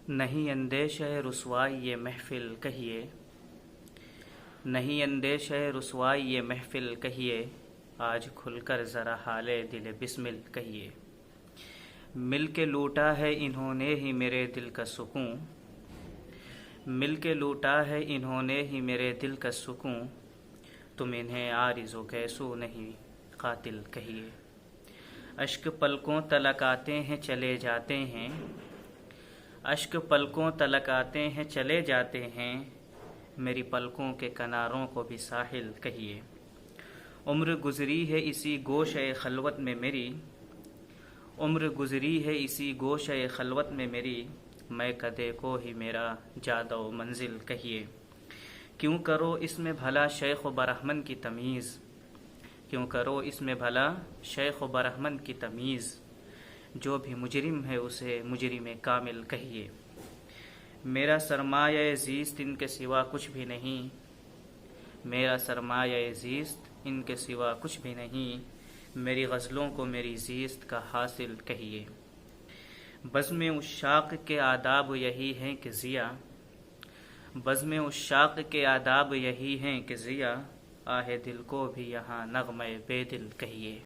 نہیں اندیش ہے رسوائی یہ محفل کہیے، نہیں اندیش ہے رسوائی یہ محفل کہیے، آج کھل کر ذرا حال دل بسمل کہیے۔ مل کے لوٹا ہے انہوں نے ہی میرے دل کا سکون، مل کے لوٹا ہے انہوں نے ہی میرے دل کا سکون، تم انہیں عارض و گیسو نہیں قاتل کہیے۔ اشک پلکوں تلک آتے ہیں چلے جاتے ہیں، اشک پلکوں تلک آتے ہیں چلے جاتے ہیں، میری پلکوں کے کناروں کو بھی ساحل کہیے۔ عمر گزری ہے اسی گوشۂ خلوت میں میری، عمر گزری ہے اسی گوشۂ خلوت میں میری، میں کدے کو ہی میرا جادہ و منزل کہیے۔ کیوں کرو اس میں بھلا شیخ و برہمن کی تمیز، کیوں کرو اس میں بھلا شیخ و برہمن کی تمیز، جو بھی مجرم ہے اسے مجرم کامل کہیے۔ میرا سرمایہ زیست ان کے سوا کچھ بھی نہیں، میرا سرمایہ زیست ان کے سوا کچھ بھی نہیں، میری غزلوں کو میری زیست کا حاصل کہیے۔ بزم عشاق کے آداب یہی ہیں کہ ضیا، بزم عشاق کے آداب یہی ہیں کہ ضیا، آہ دل کو بھی یہاں نغمہ بے دل کہیے۔